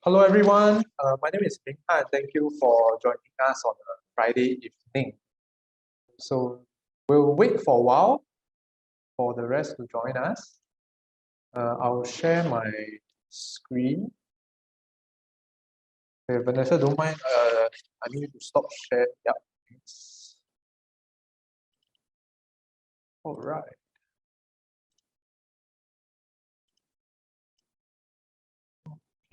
Hello everyone, my name is Minghan. Thank you for joining us on a Friday evening. So we'll wait for a while for the rest to join us. I'll share my screen. Okay, Vanessa, don't mind, I need to stop share. Yep. Thanks. All right.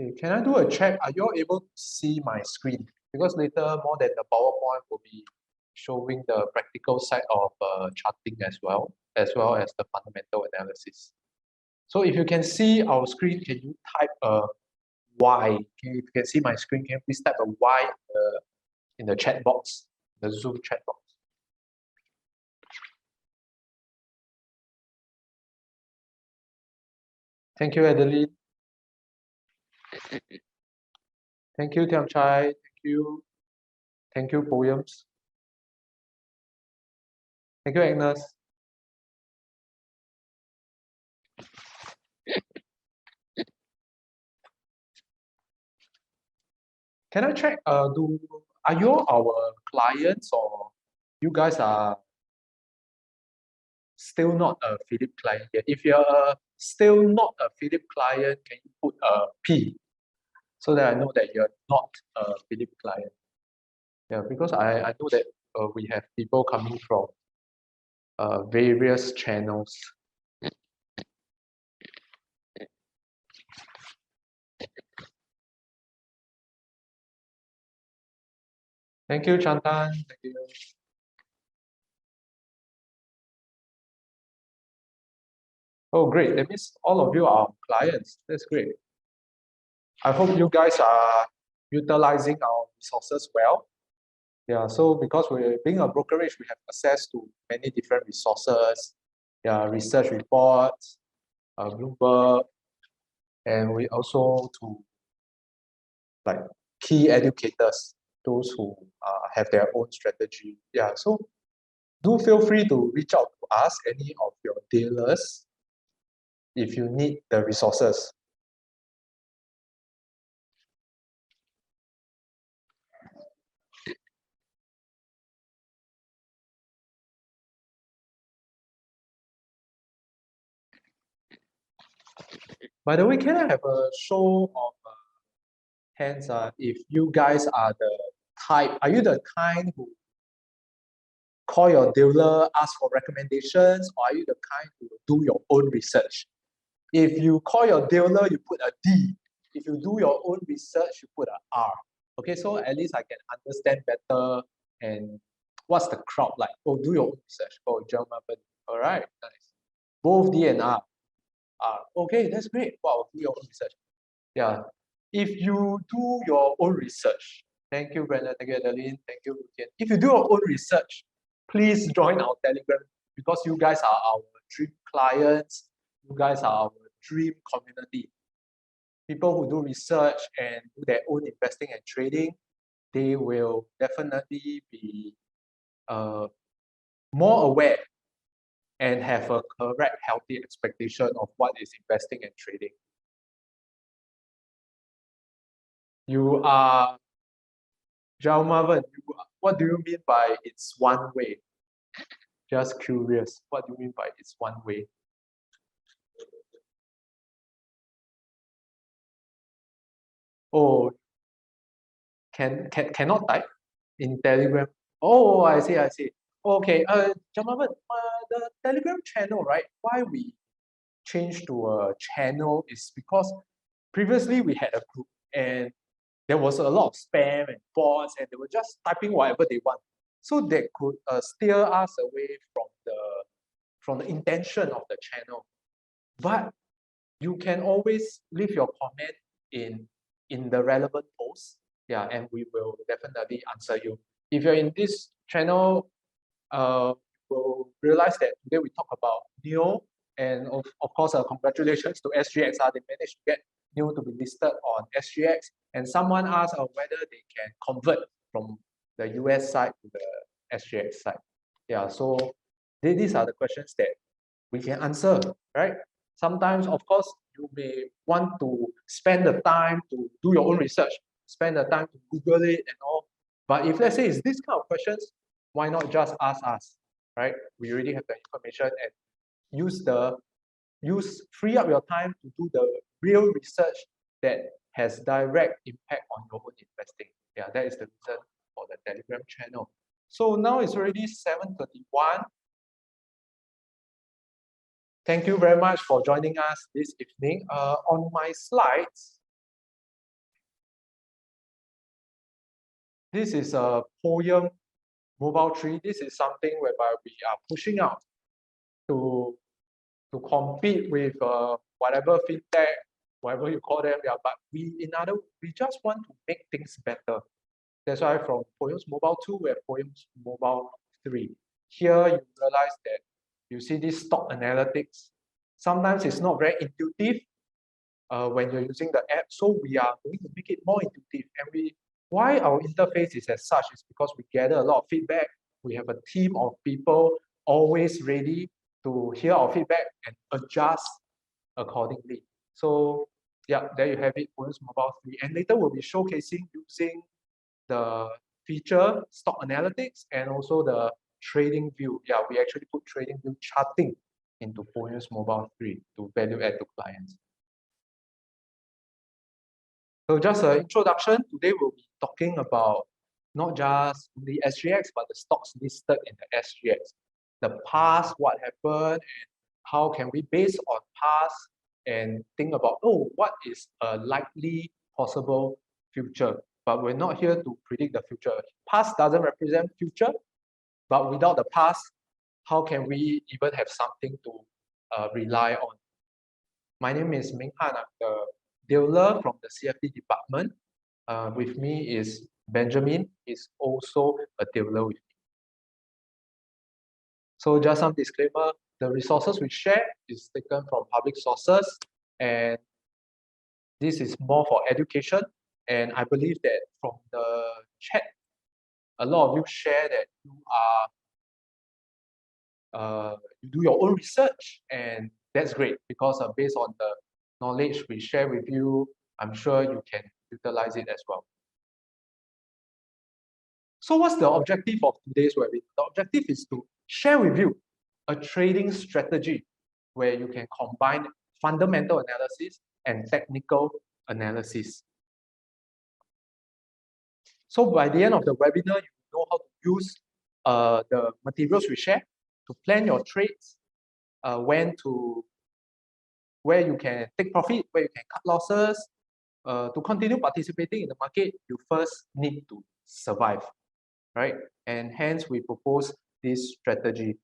Okay, can I do a check? Are you all able to see my screen? Because later, more than the PowerPoint will be showing the practical side of charting as well as the fundamental analysis. So if you can see our screen, can you type a Y? If you can see my screen, can you please type a Y in the chat box, the Zoom chat box? Thank you, Adeline. Thank you, Tiam Chai. Thank you. Thank you, Poems. Thank you, Agnes. Can I check, are you our clients or you guys are still not a Phillip client yet? If you're still not a Phillip client, can you put a P so that I know that you're not a Phillip client? Yeah, because I know that we have people coming from various channels. Thank you, Chantan. Thank you. Oh, great. That means all of you are clients. That's great. I hope you guys are utilizing our resources well. Yeah, so because we're being a brokerage, we have access to many different resources, yeah, research reports, Bloomberg, and we also to like key educators, those who have their own strategy. Yeah, so do feel free to reach out to us, any of your dealers, if you need the resources. By the way, can I have a show of hands? If you guys are the type, are you the kind who call your dealer, ask for recommendations, or are you the kind who do your own research? If you call your dealer, you put a D. If you do your own research, you put a R. Okay, so at least I can understand better and what's the crowd like. Oh, do your own research. Oh, German. All right, nice. Both D and R. Okay, that's great. Wow, do your own research. Yeah. If you do your own research, thank you, Brenda, thank you, Adeline, thank you, Lucian. If you do your own research, please join our Telegram because you guys are our dream clients. You guys are our dream community. People who do research and do their own investing and trading, they will definitely be more aware and have a correct, healthy expectation of what is investing and trading. You are Jalmavan, what do you mean by it's one way? Just curious, what do you mean by it's one way? Oh, cannot type in Telegram. Oh, I see, I see. Okay, Jalmavan, the Telegram channel, right? Why we changed to a channel is because previously we had a group and there was a lot of spam and bots and they were just typing whatever they want. So they could steer us away from the intention of the channel. But you can always leave your comment in the relevant post. Yeah, and we will definitely answer you. If you're in this channel, will realize that today we talk about NEO, and of course, congratulations to SGX. They managed to get NEO to be listed on SGX, and someone asked whether they can convert from the US side to the SGX side. Yeah, so these are the questions that we can answer, right? Sometimes, of course, you may want to spend the time to do your own research, spend the time to Google it and all. But if let's say it's this kind of questions, why not just ask us, right? We already have the information and free up your time to do the real research that has direct impact on your own investing. Yeah, that is the reason for the Telegram channel. So now it's already 7:31. Thank you very much for joining us this evening. On my slides, this is a Poem mobile tree. This is something whereby we are pushing out to compete with whatever fintech, whatever you call them. Yeah, but we just want to make things better. That's why from Poems Mobile 2, we have Poems Mobile 3. Here you realize that you see this stock analytics. Sometimes it's not very intuitive when you're using the app, so we are going to make it more intuitive. And why our interface is as such is because we gather a lot of feedback. We have a team of people always ready to hear our feedback and adjust accordingly. So yeah, there you have it, Poems Mobile 3. And later we'll be showcasing using the feature stock analytics and also the trading view. Yeah, we actually put trading view charting into Poems Mobile 3 to value add to clients. So just an introduction, today we'll be talking about not just the SGX, but the stocks listed in the SGX. The past, what happened, and how can we base on past and think about, oh, what is a likely possible future? But we're not here to predict the future. Past doesn't represent future, but without the past, how can we even have something to rely on? My name is Minghan. I'm the dealer from the CFD department. With me is Benjamin. He's also a dealer with me. So just some disclaimer, the resources we share is taken from public sources, and this is more for education. And I believe that from the chat, a lot of you share that you do your own research, and that's great because based on the knowledge we share with you, I'm sure you can utilize it as well. So what's the objective of today's webinar? The objective is to share with you a trading strategy where you can combine fundamental analysis and technical analysis. So by the end of the webinar, you know how to use the materials we share to plan your trades, where you can take profit, where you can cut losses. To continue participating in the market, you first need to survive, right? And hence we propose this strategy.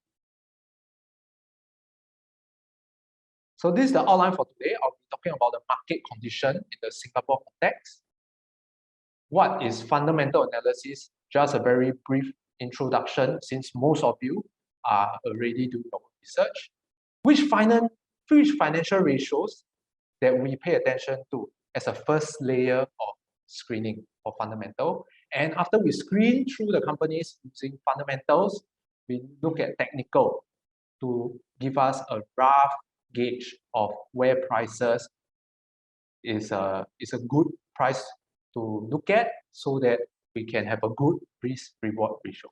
So this is the outline for today. I'll be talking about the market condition in the Singapore context. What is fundamental analysis? Just a very brief introduction, since most of you are already doing your research. Which financial ratios that we pay attention to as a first layer of screening for fundamental. And after we screen through the companies using fundamentals, we look at technical to give us a rough gauge of where prices is a good price to look at so that we can have a good risk-reward ratio.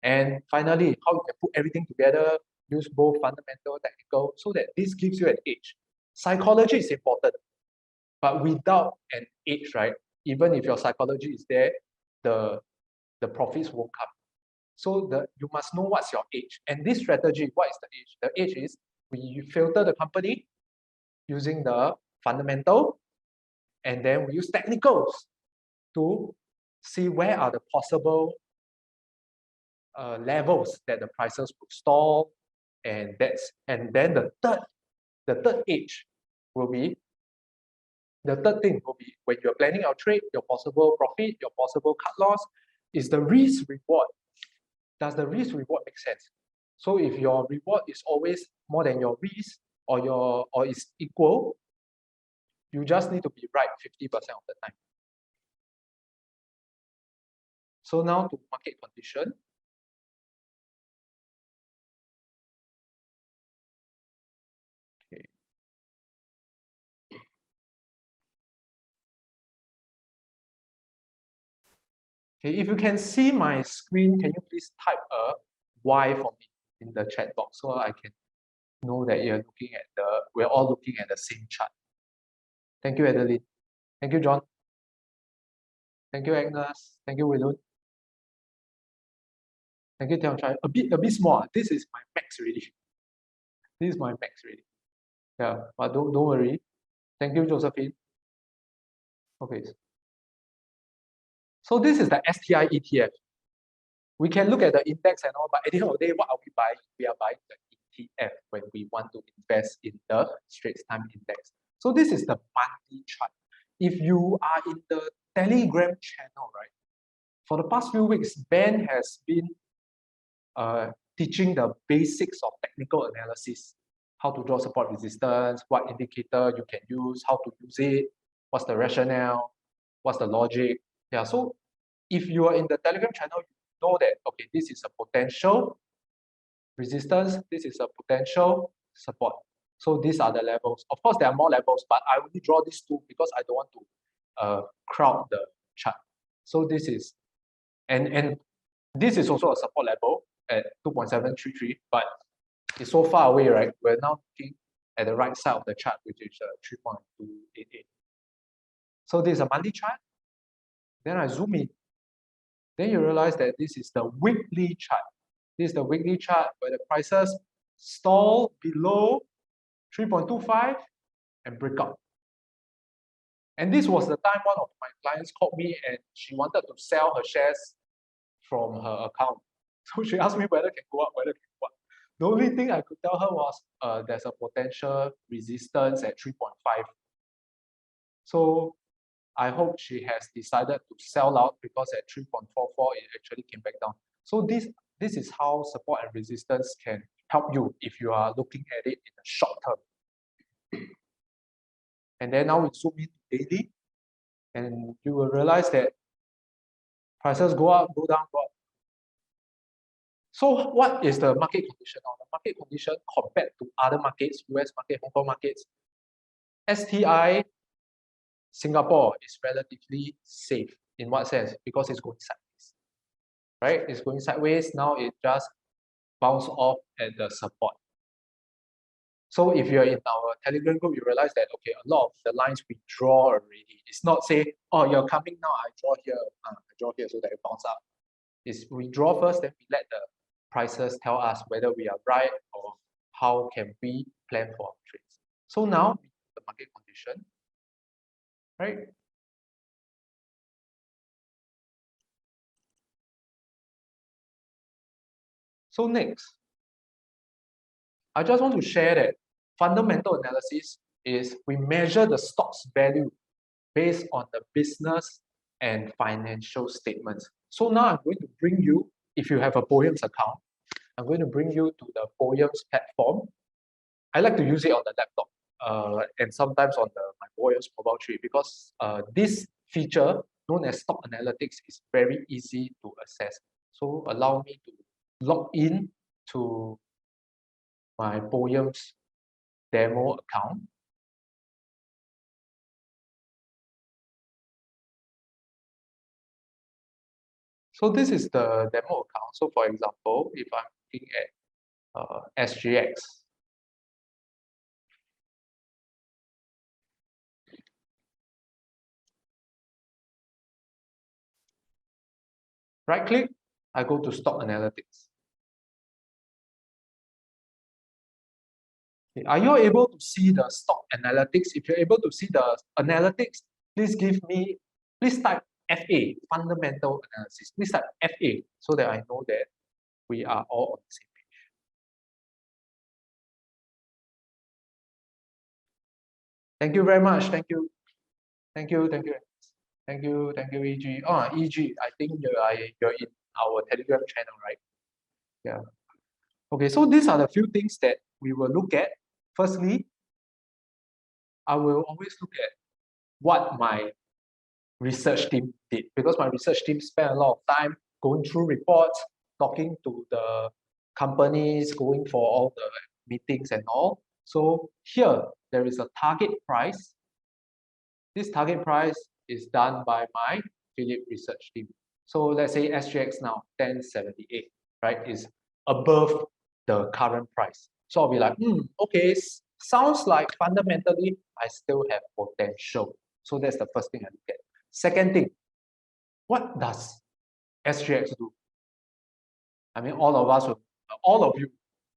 And finally, how you can put everything together, use both fundamental, technical, so that this gives you an edge. Psychology is important, but without an edge, right? Even if your psychology is there, the profits won't come. So you must know what's your edge. And this strategy, what is the edge? The edge is we filter the company using the fundamental, and then we use technicals to see where are the possible levels that the prices will stall, and then the third edge will be, the third thing will be when you're planning your trade, your possible profit, your possible cut loss, is the risk reward. Does the risk reward make sense? So if your reward is always more than your risk or is equal, you just need to be right 50% of the time. So now to market condition. Okay. Okay, if you can see my screen, can you please type a Y for me in the chat box so I can know that we're all looking at the same chart. Thank you, Adeline. Thank you, John. Thank you, Agnes. Thank you, Wilun. Thank you, Tiang Chai. A bit small. This is my max already. This is my max already. Yeah, but don't worry. Thank you, Josephine. Okay. So this is the STI ETF. We can look at the index and all, but at the end of the day, what are we buying? We are buying the ETF when we want to invest in the Straits Time Index. So this is the monthly chart. If you are in the Telegram channel, right? For the past few weeks, Ben has been teaching the basics of technical analysis, how to draw support resistance, what indicator you can use, how to use it, what's the rationale, what's the logic. Yeah, so if you are in the Telegram channel, you know that, okay, this is a potential resistance, this is a potential support. So these are the levels. Of course, there are more levels, but I only draw these two because I don't want to crowd the chart. So this is, and this is also a support level at 2.733, but it's so far away, right? We're now looking at the right side of the chart, which is 3.288. So this is a monthly chart. Then I zoom in. Then you realize that this is the weekly chart. This is the weekly chart where the prices stall below 3.25 and break out. And this was the time one of my clients called me and she wanted to sell her shares from her account. So she asked me whether it can go up, whether it can go up. The only thing I could tell her was there's a potential resistance at 3.5. So I hope she has decided to sell out because at 3.44 it actually came back down. So this is how support and resistance can help you if you are looking at it in the short term. And then now we zoom in daily, and you will realize that prices go up, go down, go up. So what is the market condition now? The market condition compared to other markets, US market, Hong Kong markets, STI Singapore is relatively safe. In what sense? Because it's going sideways, right? It's going sideways. Now it just bounce off at the support. So if you're in our Telegram group, you realize that, okay, a lot of the lines we draw already. It's not say, oh, you're coming now, I draw here so that it bounce up. It's we draw first, then we let the prices tell us whether we are right or how can we plan for our trades. So now the market condition, right? So next, I just want to share that fundamental analysis is we measure the stock's value based on the business and financial statements. So now I'm going to bring you, if you have a Poems account, I'm going to bring you to the Poems platform. I like to use it on the laptop and sometimes on my Poems mobile tree because this feature known as stock analytics is very easy to access. So allow me to log in to my Poems demo account. So this is the demo account. So for example, if I'm looking at SGX, right click, I go to stock analytics. Okay, are you able to see the stock analytics? If you're able to see the analytics, please type FA, fundamental analysis. Please type FA so that I know that we are all on the same page. Thank you very much. Thank you. Thank you. Thank you. Thank you. Thank you, EG. Oh, EG, I think you're in our Telegram channel, right? Yeah. Okay, so these are the few things that we will look at. Firstly, I will always look at what my research team did because my research team spent a lot of time going through reports, talking to the companies, going for all the meetings and all. So here, there is a target price. This target price is done by my Phillip research team. So let's say SGX now 1078, right, is above the current price. So I'll be like, okay, sounds like fundamentally I still have potential. So that's the first thing I look at. Second thing, what does SGX do? I mean, all of us, all of you,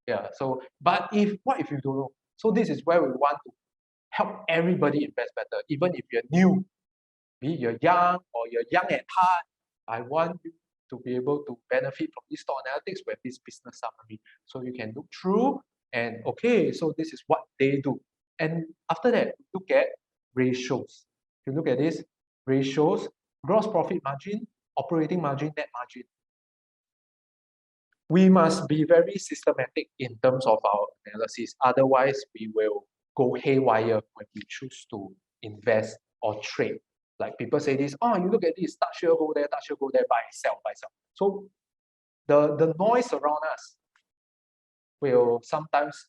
yeah. So, but what if you don't know? So this is where we want to help everybody invest better, even if you're new, be it you're young or you're young at heart. I want you to be able to benefit from this stock analytics with this business summary. So you can look through and okay, so this is what they do. And after that, look at ratios. If you look at this, ratios, gross profit margin, operating margin, net margin. We must be very systematic in terms of our analysis. Otherwise, we will go haywire when we choose to invest or trade. Like people say this, oh, you look at this, touch here, go there, buy, sell, buy, sell. So the noise around us will sometimes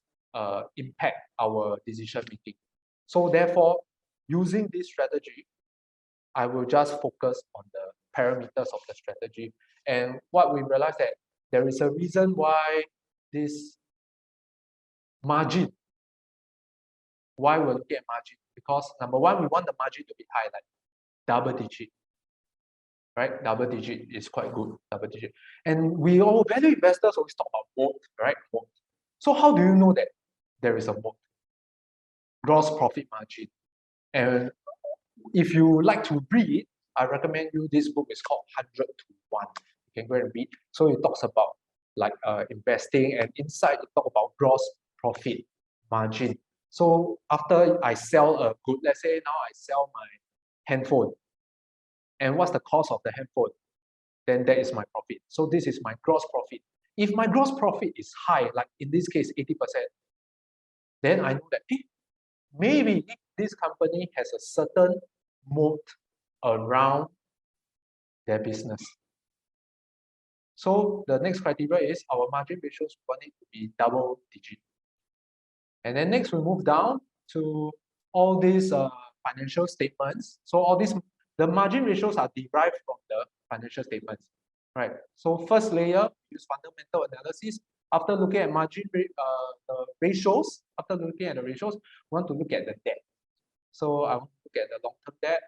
impact our decision making. So therefore, using this strategy, I will just focus on the parameters of the strategy. And what we realize that there is a reason why this margin, why we're looking at margin, because number one, we want the margin to be high, like double digit, right? Double digit is quite good, double digit. And we all value investors always talk about moat, right? Moat. So how do you know that there is a moat? Gross profit margin. And if you like to read, I recommend you this book. It's called 100 to 1. You can go and read. So it talks about like investing, and inside it talks about gross profit margin. So after I sell a good, let's say now I sell my handphone, and what's the cost of the handphone? Then that is my profit. So this is my gross profit. If my gross profit is high, like in this case 80%, then I know that maybe this company has a certain moat around their business. So the next criteria is our margin ratios want it to be double digit. And then next we move down to all these financial statements. So all these, the margin ratios are derived from the financial statements, right? So first layer, use fundamental analysis. After looking at the ratios, after looking at the ratios, we want to look at the debt. So I want to look at the long-term debt,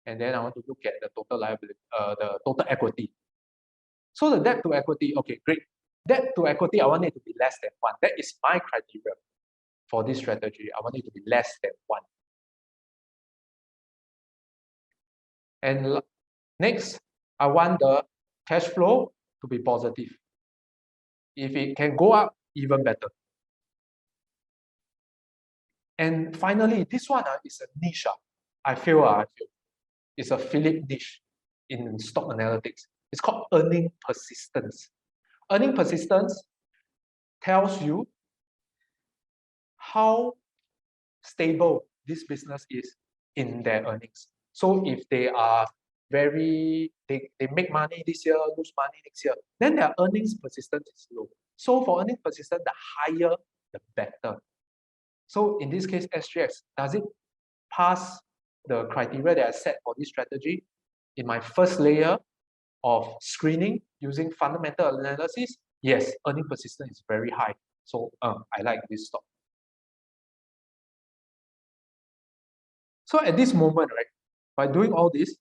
and then I want to look at the total liability, the total equity. So the debt to equity, okay, great. Debt to equity, I want it to be less than 1. That is my criteria for this strategy. I want it to be less than 1. And next, I want the cash flow to be positive. If it can go up, even better. And finally, this one is a niche. I feel it's a Phillip niche in stock analytics. It's called earning persistence. Earning persistence tells you how stable this business is in their earnings. So if they are they make money this year, lose money next year, then their earnings persistence is low. So for earnings persistence, the higher, the better. So in this case, SGX, does it pass the criteria that I set for this strategy? In my first layer of screening using fundamental analysis, yes, earning persistence is very high. So I like this stock. So at this moment, right, by doing all this,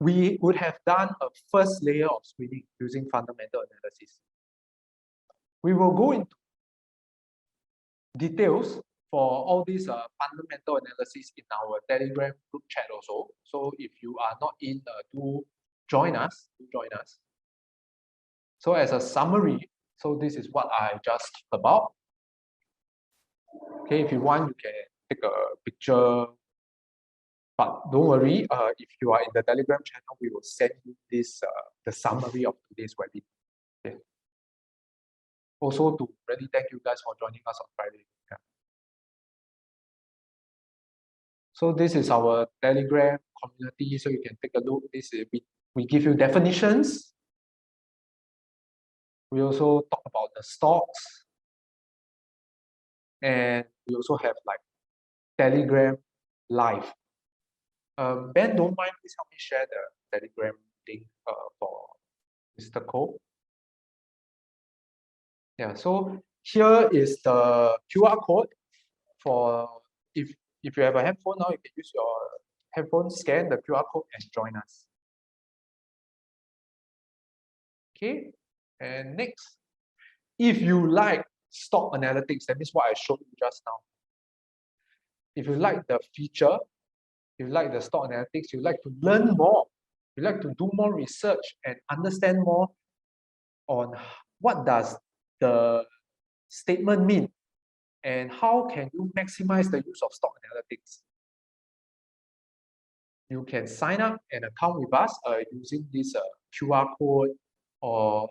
we would have done a first layer of screening using fundamental analysis. We will go into details for all these fundamental analysis in our Telegram group chat also. So if you are not in, do join us. So as a summary, so this is what I just talked about. Okay, if you want, you can take a picture. But don't worry, if you are in the Telegram channel, we will send you this the summary of today's webinar. Okay. Also, to really thank you guys for joining us on Friday. Yeah. So this is our Telegram community, so you can take a look. This is, we give you definitions. We also talk about the stocks, and we also have like Telegram live. Ben, don't mind, please help me share the Telegram link for Mr. Cole. Yeah, so here is the QR code for if you have a handphone now, you can use your handphone, scan the QR code and join us. Okay, and next, if you like stock analytics, that means what I showed you just now. If you like the feature, if you like the stock analytics, you like to learn more, you like to do more research and understand more on what does the statement mean and how can you maximize the use of stock analytics. You can sign up an account with us using this QR code, or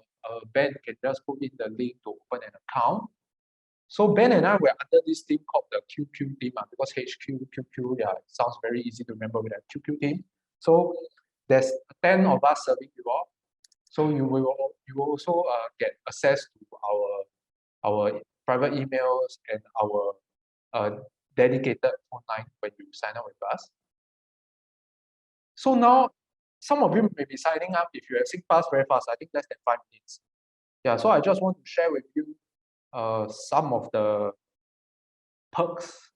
Ben can just put in the link to open an account. So Ben and I were under this team called the QQ team because HQ, QQ, yeah, it sounds very easy to remember with a QQ team. So there's 10 of us serving you all. So you will also get access to our private emails and our dedicated phone line when you sign up with us. So now, some of you may be signing up if you have SingPass very fast, I think less than 5 minutes. Yeah, so I just want to share with you some of the perks.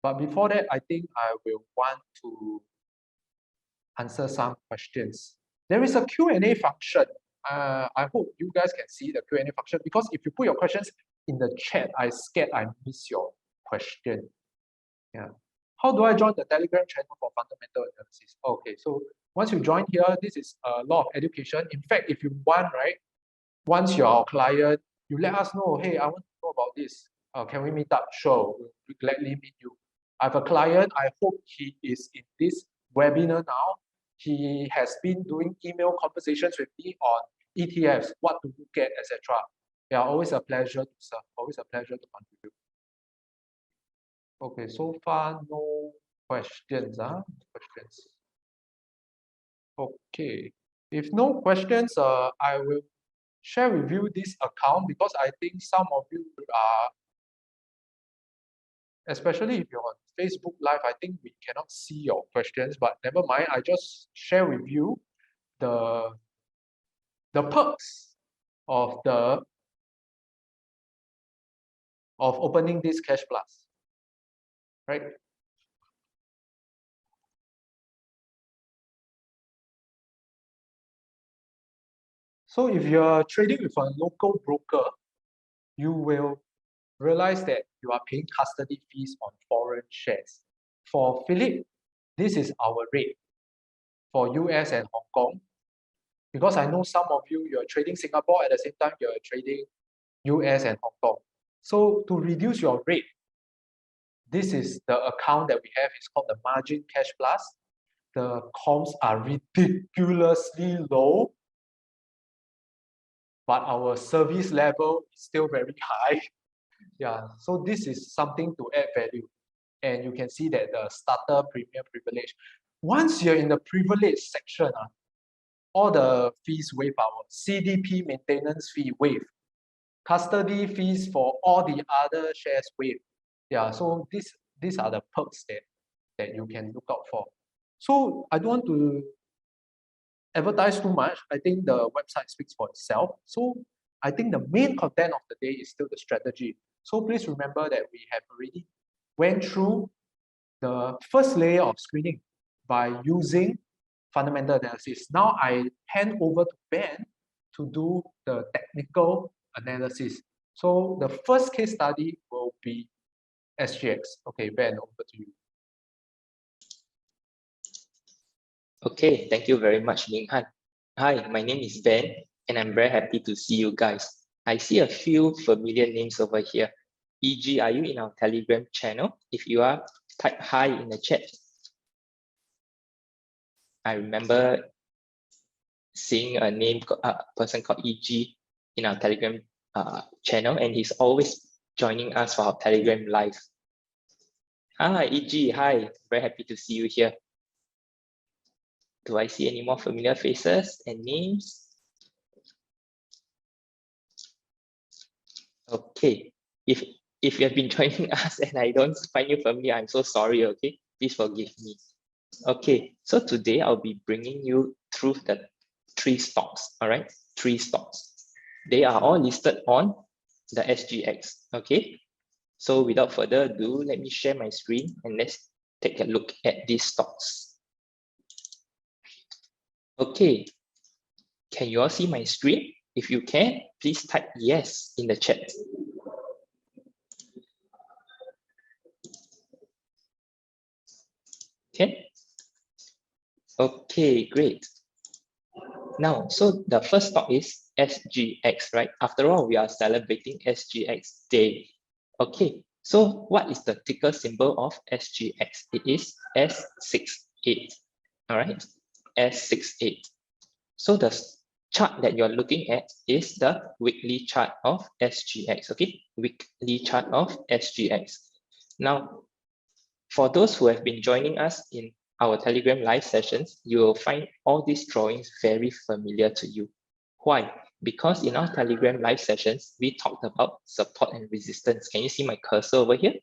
But before that, I think I will want to answer some questions. There is a Q&A function. I hope you guys can see the Q&A function, because if you put your questions in the chat, I scared I miss your question. Yeah. How do I join the Telegram channel for fundamental analysis? Okay, so once you join here, this is a lot of education. In fact, if you want, right, once you're our client, you let us know, hey, I want to know about this. Can we meet up? Sure, we'll gladly meet you. I have a client, I hope he is in this webinar now. He has been doing email conversations with me on ETFs, what to look at, etc. Yeah, always a pleasure to serve, always a pleasure to contribute. Okay, so far no questions. Questions. Okay, if no questions, I will share with you this account, because I think some of you are, especially if you're on Facebook Live, I think we cannot see your questions, but never mind, I just share with you the perks of opening this Cash Plus, right? So if you're trading with a local broker, you will realize that you are paying custody fees on foreign shares. For Phillip, this is our rate. For US and Hong Kong, because I know some of you, you're trading Singapore, at the same time you're trading US and Hong Kong. So to reduce your rate, this is the account that we have. It's called the Margin Cash Plus. The comms are ridiculously low, but our service level is still very high. Yeah, so this is something to add value. And you can see that the starter premium privilege, once you're in the privilege section, all the fees waive out. CDP maintenance fee waive. Custody fees for all the other shares waive. Yeah, so these are the perks that you can look out for. So I don't want to advertise too much. I think the website speaks for itself. So I think the main content of the day is still the strategy. So please remember that we have already went through the first layer of screening by using fundamental analysis. Now I hand over to Ben to do the technical analysis. So the first case study will be SGX. Okay, Ben, over to you. Okay, thank you very much, Minghan. Hi, my name is Ben, and I'm very happy to see you guys. I see a few familiar names over here. E.g., are you in our Telegram channel? If you are, type hi in the chat. I remember seeing a person called E.g. in our Telegram channel, and he's always joining us for our Telegram live. Hi, E.g., hi, very happy to see you here. Do I see any more familiar faces and names? Okay, if you have been joining us and I don't find you familiar, I'm so sorry, okay? Please forgive me. Okay, so today I'll be bringing you through the 3 stocks, all right? 3 stocks. They are all listed on the SGX, okay? So without further ado, let me share my screen and let's take a look at these stocks. Okay, can you all see my screen? If you can, please type yes in the chat. Okay. Okay, great. Now, so the first stock is SGX, right? After all, we are celebrating SGX Day. Okay, so what is the ticker symbol of SGX? It is S68, all right? S68. So the chart that you're looking at is the weekly chart of SGX, okay? Weekly chart of SGX. Now, for those who have been joining us in our Telegram live sessions, you will find all these drawings very familiar to you. Why? Because in our Telegram live sessions, we talked about support and resistance. Can you see my cursor over here?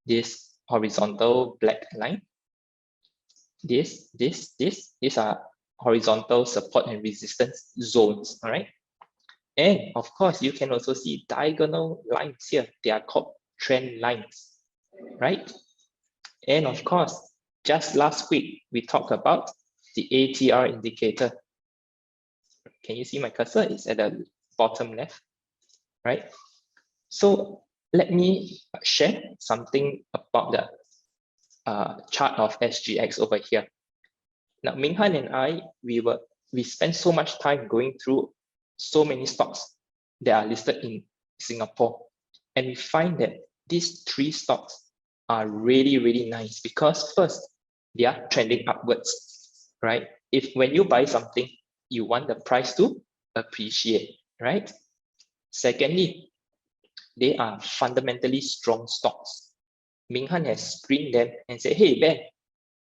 This horizontal black line. These are horizontal support and resistance zones, all right? And of course, you can also see diagonal lines here. They are called trend lines, right? And of course, just last week, we talked about the ATR indicator. Can you see my cursor? It's at the bottom left, right? So let me share something about the chart of SGX over here. Now, Minghan and I, we spent so much time going through so many stocks that are listed in Singapore. And we find that these 3 stocks are really, really nice because first, they are trending upwards, right? When you buy something, you want the price to appreciate, right? Secondly, they are fundamentally strong stocks. Minghan has screened them and said, hey, Ben,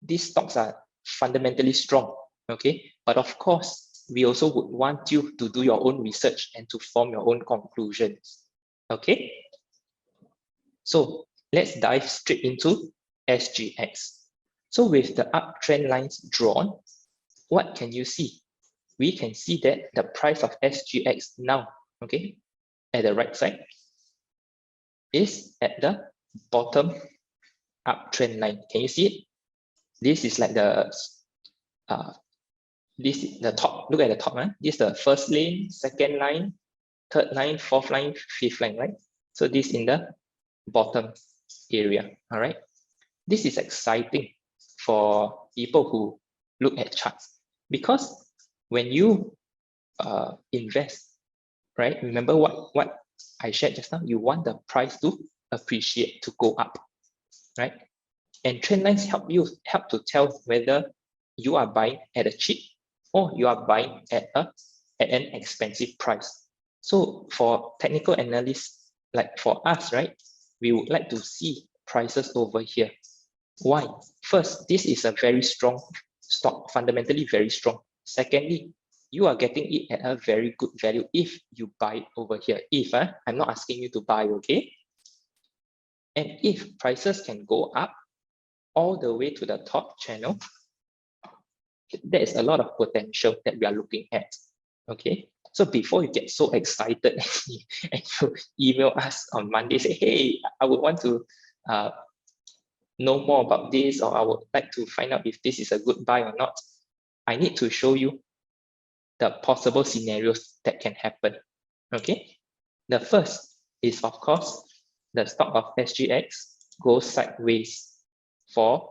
these stocks are fundamentally strong, okay? But of course, we also would want you to do your own research and to form your own conclusions, okay? So let's dive straight into SGX. So with the uptrend lines drawn, what can you see? We can see that the price of SGX now, okay, at the right side, is at the bottom uptrend line. Can you see it? This is like the this is the top. Look at the top, huh? This is the first line, second line, third line, fourth line, fifth line, right? So this in the bottom area, all right? This is exciting for people who look at charts because when you invest, right? Remember what I shared just now? You want the price to appreciate, to go up, right? And trend lines help to tell whether you are buying at a cheap or you are buying at an expensive price. So for technical analysts, like for us, right, we would like to see prices over here. Why? First, this is a very strong stock, fundamentally very strong. Secondly, you are getting it at a very good value if you buy it over here. If I'm not asking you to buy, okay? And if prices can go up all the way to the top channel, there is a lot of potential that we are looking at, okay? So before you get so excited and you email us on Monday, say, hey, I would want to know more about this, or I would like to find out if this is a good buy or not, I need to show you the possible scenarios that can happen, okay? The first is, of course, the stock of SGX goes sideways for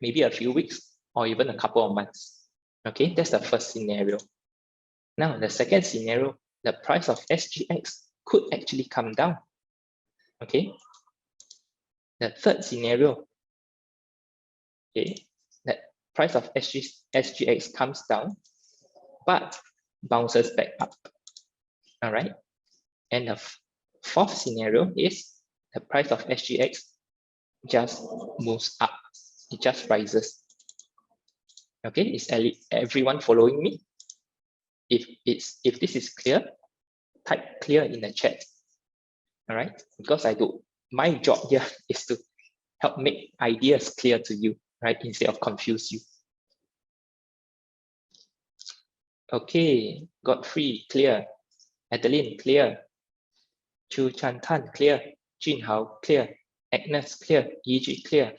maybe a few weeks or even a couple of months, okay? That's the first scenario. Now, the second scenario, the price of SGX could actually come down, okay? The third scenario, okay, that price of SGX comes down, but bounces back up, all right? And the fourth scenario is the price of SGX just moves up, it just rises. Okay, is everyone following me? If this is clear, type clear in the chat. All right, because my job here is to help make ideas clear to you. right? Instead of confuse you. Okay, Godfrey, clear. Adeline, clear. Chu Chan Tan, clear. Jin Hao, clear. Agnes, clear. Yi clear.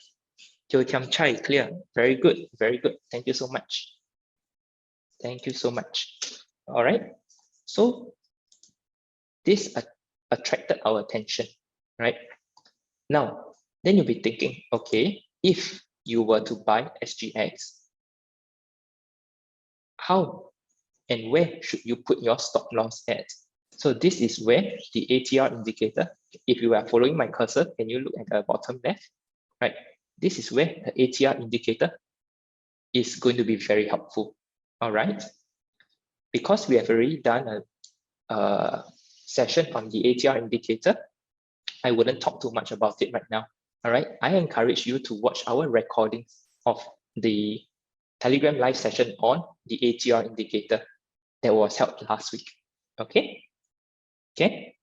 Jo Tiam Chai, clear. Very good, very good. Thank you so much. Thank you so much. All right. So this attracted our attention, right? Now, then you'll be thinking, okay, if you were to buy SGX, how and where should you put your stop loss at? So this is where the ATR indicator, if you are following my cursor, can you look at the bottom left, right? This is where the ATR indicator is going to be very helpful, all right? Because we have already done a session on the ATR indicator, I wouldn't talk too much about it right now, all right? I encourage you to watch our recording of the Telegram live session on the ATR indicator that was held last week, okay? Okay,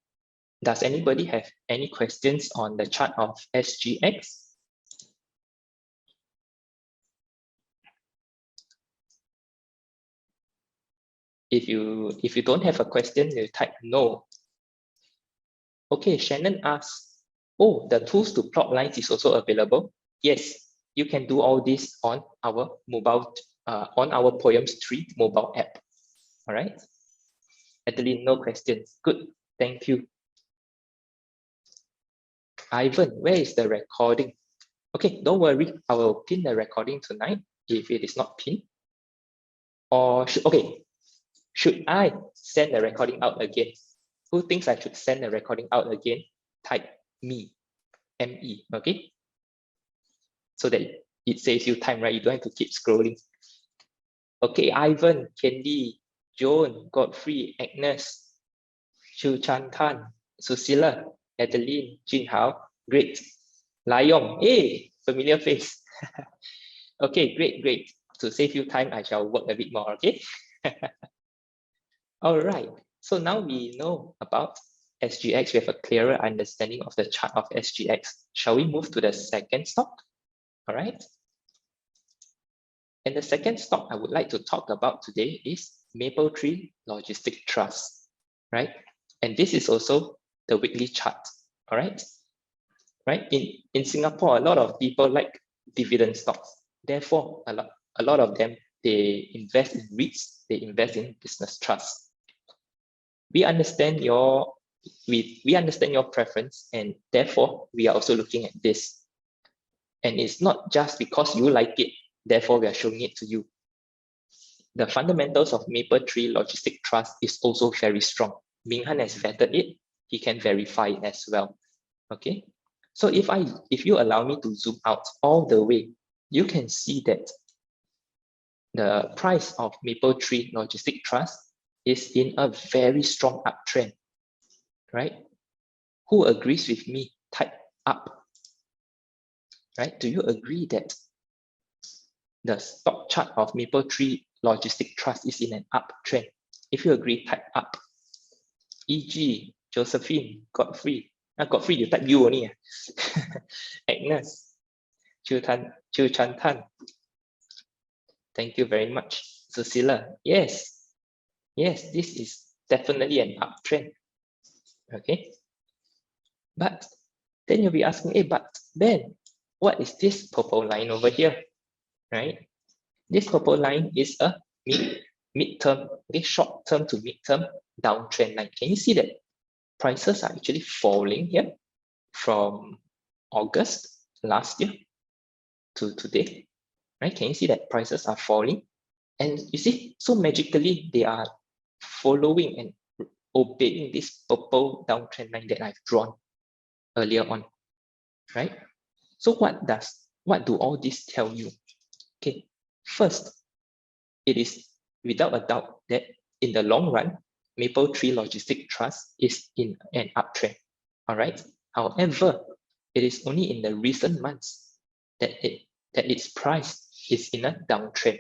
does anybody have any questions on the chart of SGX? If you don't have a question, you type no. Okay, Shannon asks, oh, the tools to plot lines is also available. Yes, you can do all this on our mobile, on our Poems 3 mobile app. All right. Adeline, no questions. Good, thank you. Ivan, where is the recording? Okay, don't worry, I will pin the recording tonight if it is not pinned. Or should I send the recording out again? Who thinks I should send the recording out again? Type me, M-E, okay? So that it saves you time, right? You don't have to keep scrolling. Okay, Ivan, Candy, Joan, Godfrey, Agnes, Chu Chan Tan, Susila, Adeline, Jin Hao, great. Layong, hey, familiar face. Okay, great. To save you time, I shall work a bit more, okay? All right, so now we know about SGX. We have a clearer understanding of the chart of SGX. Shall we move to the second stock? All right. And the second stock I would like to talk about today is Mapletree Logistic Trust, right? And this is also the weekly chart, all right? Right, in Singapore, a lot of people like dividend stocks. Therefore, a lot of them, they invest in REITs, they invest in business trusts. We understand your preference, and therefore we are also looking at this. And it's not just because you like it, therefore we are showing it to you. The fundamentals of Mapletree Logistic Trust is also very strong. Minghan has vetted it, he can verify it as well. Okay, so if you allow me to zoom out all the way, you can see that the price of Mapletree Logistic Trust is in a very strong uptrend, right? Who agrees with me? Type up, right? Do you agree that the stock chart of Mapletree Logistic Trust is in an uptrend? If you agree, type up. E.g., Josephine, Godfrey. Godfrey, you type you only. Agnes, Chu Chan Tan. Thank you very much. Susila, yes, this is definitely an uptrend. Okay, but then you'll be asking, hey, but Ben, what is this purple line over here, right? This purple line is a mid-term, okay, short-term to mid-term downtrend line. Can you see that prices are actually falling here from August last year to today, right? Can you see that prices are falling? And you see, so magically, they are following and obeying this purple downtrend line that I've drawn earlier on, right? So what do all this tell you? Okay, first, it is without a doubt that in the long run, Mapletree Logistic Trust is in an uptrend, all right? However, it is only in the recent months that its price is in a downtrend.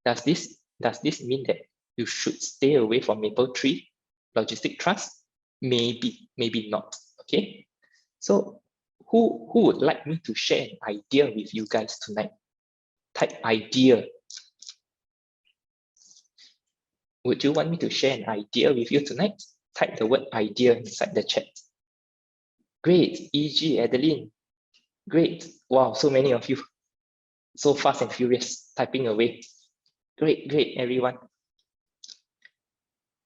Does this mean that you should stay away from Mapletree Logistic Trust? Maybe not, okay? So who would like me to share an idea with you guys tonight? type idea. Would you want me to share an idea with you tonight? Type the word idea inside the chat. Great, EG, Adeline. Great. Wow, so many of you. So fast and furious, typing away. Great, great, everyone.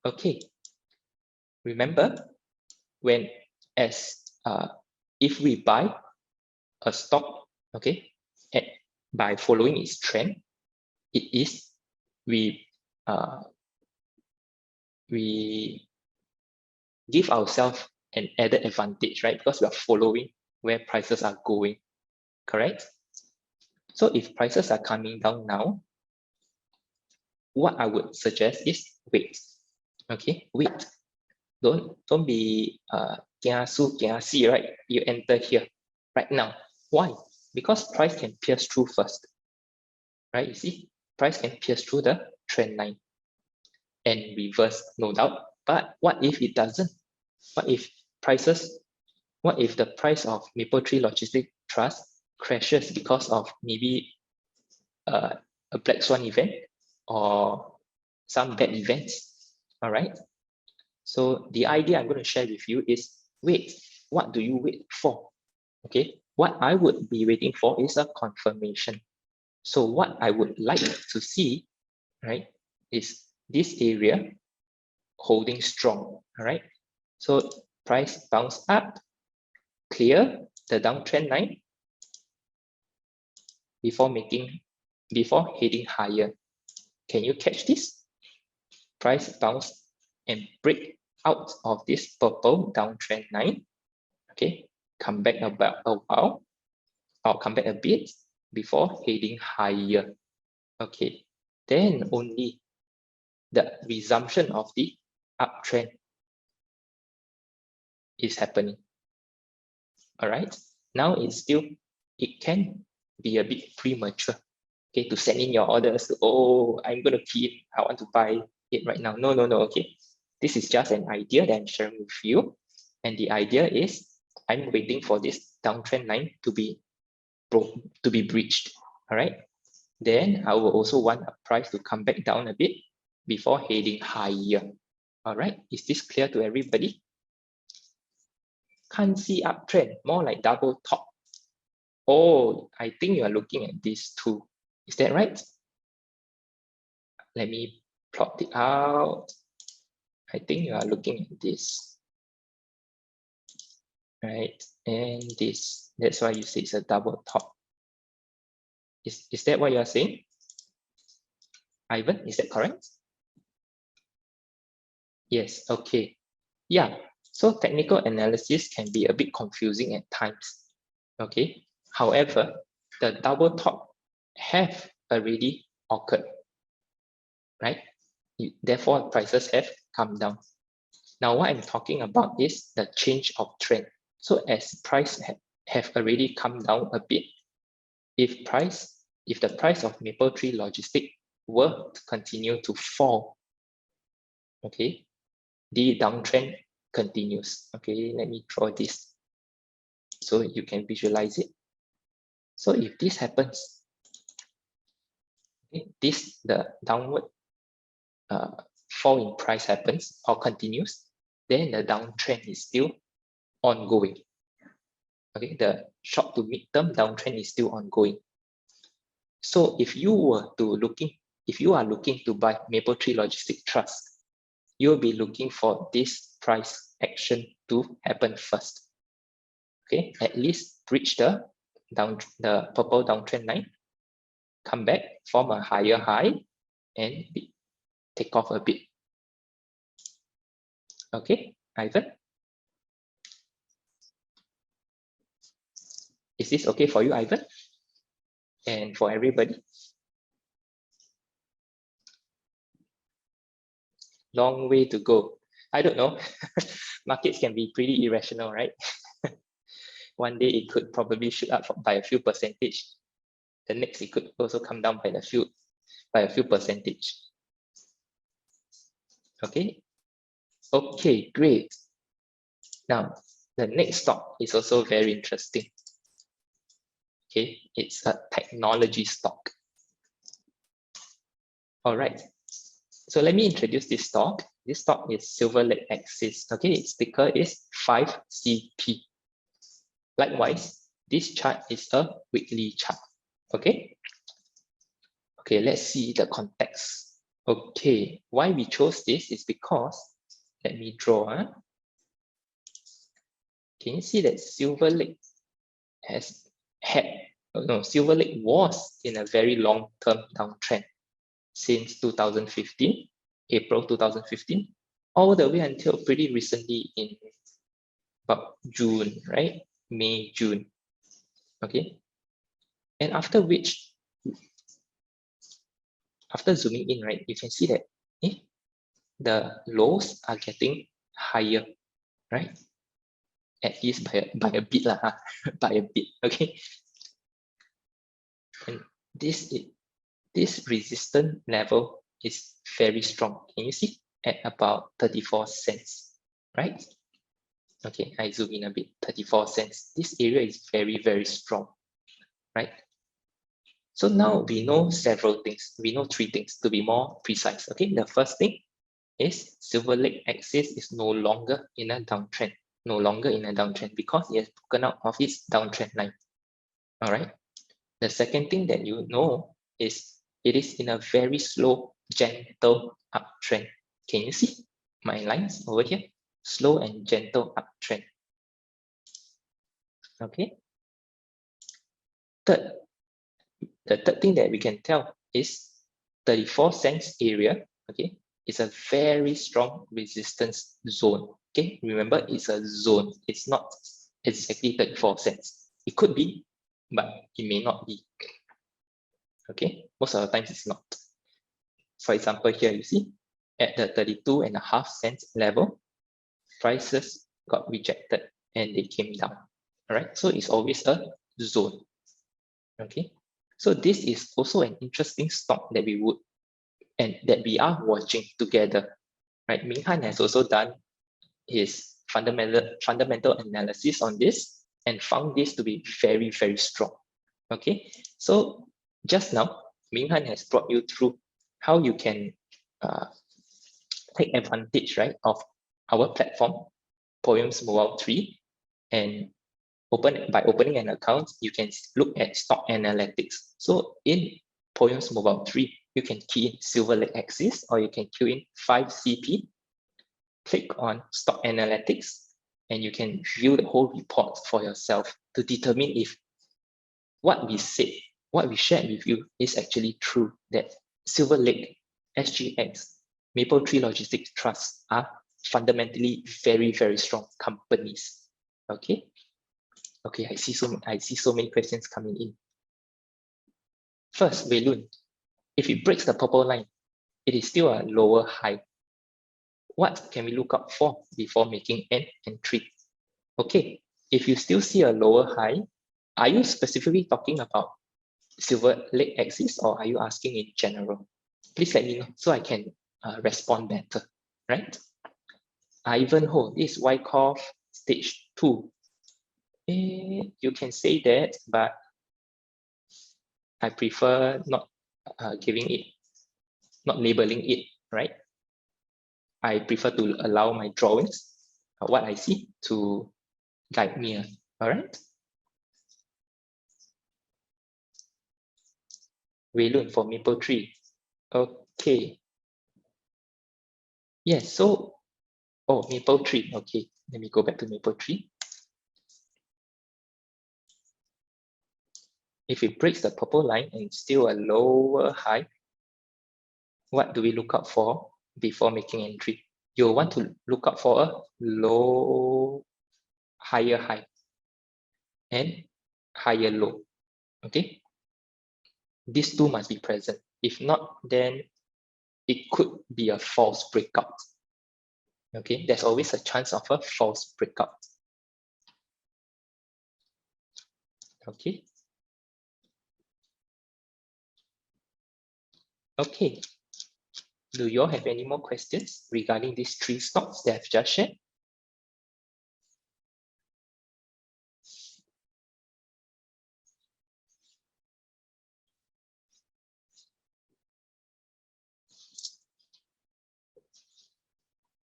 Okay. Remember, if we buy a stock, okay, by following its trend, we give ourselves an added advantage, right? Because we are following where prices are going, correct? So if prices are coming down now, what I would suggest is wait. Okay, wait. Don't be kiasu, kiasi, right? You enter here right now. Why? Because price can pierce through first, right? You see, price can pierce through the trend line and reverse, no doubt. But what if it doesn't? What if the price of Mapletree Logistics Trust crashes because of maybe a black swan event or some bad events? All right. So the idea I'm going to share with you is wait. What do you wait for? Okay. What I would be waiting for is a confirmation. So what I would like to see, right, is this area holding strong. All right. So price bounce up, clear the downtrend line before heading higher. Can you catch this? Price bounce and break out of this purple downtrend line. Okay, come back about a while, or come back a bit before heading higher. Okay, then only the resumption of the uptrend is happening. All right, now it can be a bit premature, okay, to send in your orders. Oh, I'm going to key in, I want to buy it right now. No, okay. This is just an idea that I'm sharing with you. And the idea is I'm waiting for this downtrend line to be breached. All right. Then I will also want a price to come back down a bit before heading higher. All right. Is this clear to everybody? Can't see uptrend, more like double top. Oh, I think you are looking at this too. Is that right? Let me plot it out. I think you are looking at this, right? And this, that's why you say it's a double top. Is that what you are saying? Ivan, is that correct? Yes, okay. Yeah, so technical analysis can be a bit confusing at times, okay? However, the double top have already occurred, right? Therefore, prices have come down. Now, what I'm talking about is the change of trend. So as price have already come down a bit, if the price of Mapletree Logistics were to continue to fall, okay, the downtrend continues. Okay, let me draw this so you can visualize it. So if this happens, okay, the downward fall in price happens or continues, then the downtrend is still ongoing. Okay, the short to mid-term downtrend is still ongoing. So if you are looking to buy Mapletree Logistics Trust, you'll be looking for this price action to happen first. Okay, at least reach the purple downtrend line, come back, form a higher high, and take off a bit. Okay, Ivan? Is this okay for you, Ivan? And for everybody? Long way to go. I don't know. Markets can be pretty irrational, right? One day it could probably shoot up by a few percentage. The next it could also come down by a few percentage. Okay. Okay, great. Now, the next stock is also very interesting. Okay, it's a technology stock. All right. So let me introduce this stock. This stock is Silver Lake Axis. Okay, its ticker is 5CP. Likewise, this chart is a weekly chart. Okay. Okay, let's see the context. Okay, why we chose this is because, let me draw. Can you see that Silver Lake Silver Lake was in a very long-term downtrend since 2015, April 2015, all the way until pretty recently in about June, right? May, June. Okay. And after which, after zooming in, right, you can see that the lows are getting higher, right? At least by a bit, by a bit, okay? And this resistance level is very strong. Can you see? At about 34 cents, right? Okay, I zoom in a bit, 34 cents. This area is very, very strong, right? So now we know several things. We know three things to be more precise. Okay, the first thing is Silver Lake Axis is no longer in a downtrend. No longer in a downtrend because it has broken out of its downtrend line. All right. The second thing that you know is it is in a very slow, gentle uptrend. Can you see my lines over here? Slow and gentle uptrend. Okay. The third thing that we can tell is 34 cents area, okay, is a very strong resistance zone. Okay, remember it's a zone. It's not exactly 34 cents. It could be, but it may not be. Okay, most of the times it's not. For example, here you see at the 32.5 cents level, prices got rejected and they came down. All right, so it's always a zone. Okay, so this is also an interesting stock that we would and that we are watching together. Right, Minghan has also done his fundamental analysis on this and found this to be very, very strong. Okay, so just now, Minghan has brought you through how you can take advantage, right, of our platform, Poems Mobile 3, and by opening an account, you can look at stock analytics. So in Poems Mobile 3, you can key in Silver Lake Axis or you can key in 5CP, click on stock analytics, and you can view the whole report for yourself to determine if what we said, what we shared with you is actually true, that Silver Lake, SGX, Mapletree Logistics Trust are fundamentally very, very strong companies. Okay. Okay, I see so many questions coming in. First, Wei Lun, if it breaks the purple line, it is still a lower high. What can we look out for before making an entry? Okay, if you still see a lower high, are you specifically talking about Silver Lake Axis or are you asking in general? Please let me know so I can respond better, right? Ivanhoe, this is Wyckoff stage 2. You can say that, but I prefer not not labeling it, right? I prefer to allow my drawings, what I see, to guide me, all right? Wei Lun for Mapletree. Okay. Yes, so, Mapletree, okay. Let me go back to Mapletree. If it breaks the purple line and it's still a lower high, what do we look out for before making entry? You'll want to look out for a higher high and higher low, okay? These two must be present. If not, then it could be a false breakout. Okay, there's always a chance of a false breakout. Okay. Okay. Do you all have any more questions regarding these three stocks that I've just shared?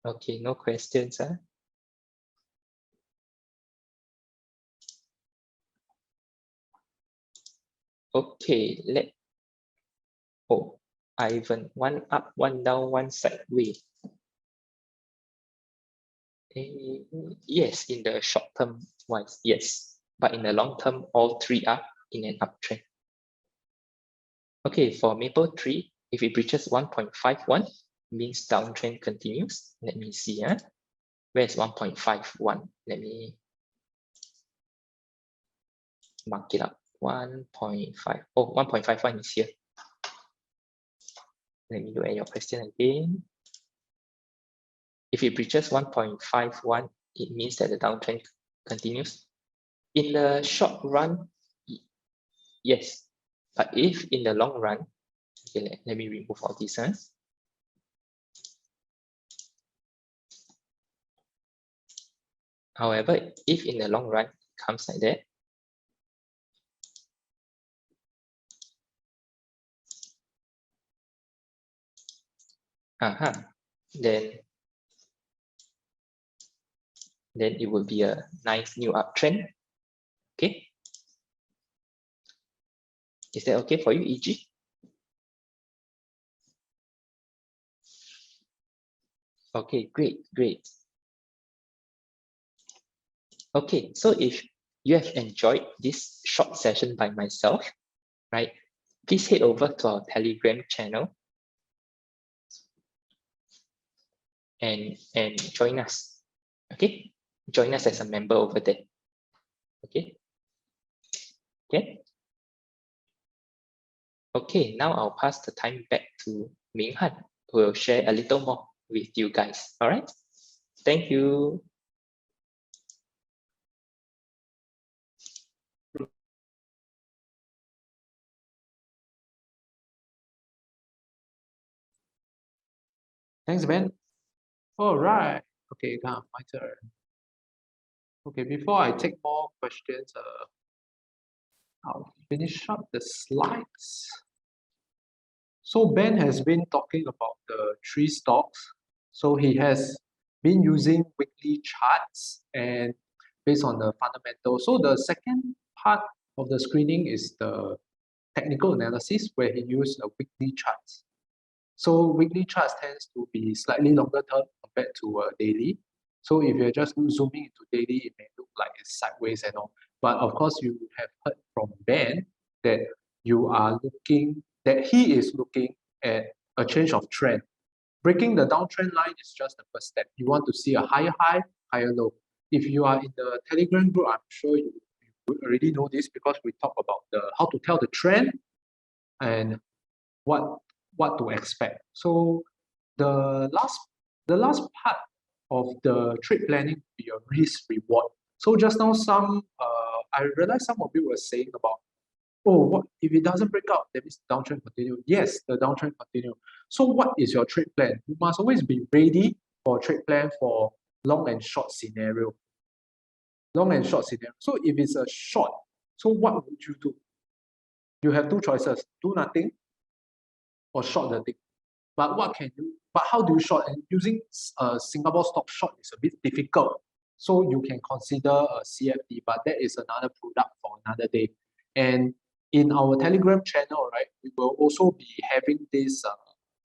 Okay, no questions, huh? Okay, Ivan, one up, one down, one sideway. Yes, in the short term wise, yes. But in the long term, all three are in an uptrend. Okay, for Maple Tree, if it breaches 1.51, means downtrend continues. Let me see. Where's 1.51? Let me mark it up. 1.5. Oh, 1.51 is here. Let me look at your question again. If it breaches 1.51, it means that the downtrend continues. In the short run, yes. But if in the long run, okay, let me remove all these. However, if in the long run it comes like that, then it will be a nice new uptrend. Okay. Is that okay for you, EG? Okay, great. Okay, so if you have enjoyed this short session by myself, right, please head over to our Telegram channel and join us. Okay, join us as a member over there. Okay. Okay, now I'll pass the time back to Minghan, who will share a little more with you guys. All right. Thank you. Thanks, Ben. All right. Okay, now my turn. Okay, before I take more questions, I'll finish up the slides. So Ben has been talking about the three stocks. So he has been using weekly charts and based on the fundamentals. So the second part of the screening is the technical analysis where he used a weekly charts. So weekly charts tends to be slightly longer term compared to daily. So if you're just zooming into daily, it may look like it's sideways and all. But of course, you have heard from Ben that he is looking at a change of trend. Breaking the downtrend line is just the first step. You want to see a higher high, higher low. If you are in the Telegram group, I'm sure you already know this because we talk about how to tell the trend and what to expect. So the last part of the trade planning will be a risk reward. So just now I realized some of you were saying about, oh, what if it doesn't break out, that means the downtrend continue. Yes, the downtrend continue. So what is your trade plan? You must always be ready for a trade plan for long and short scenario. Long and short scenario. So if it's a short, so what would you do? You have two choices: do nothing or short the thing. But how do you short? And using Singapore stock short is a bit difficult. So you can consider a CFD, but that is another product for another day. And in our Telegram channel, right, we will also be having this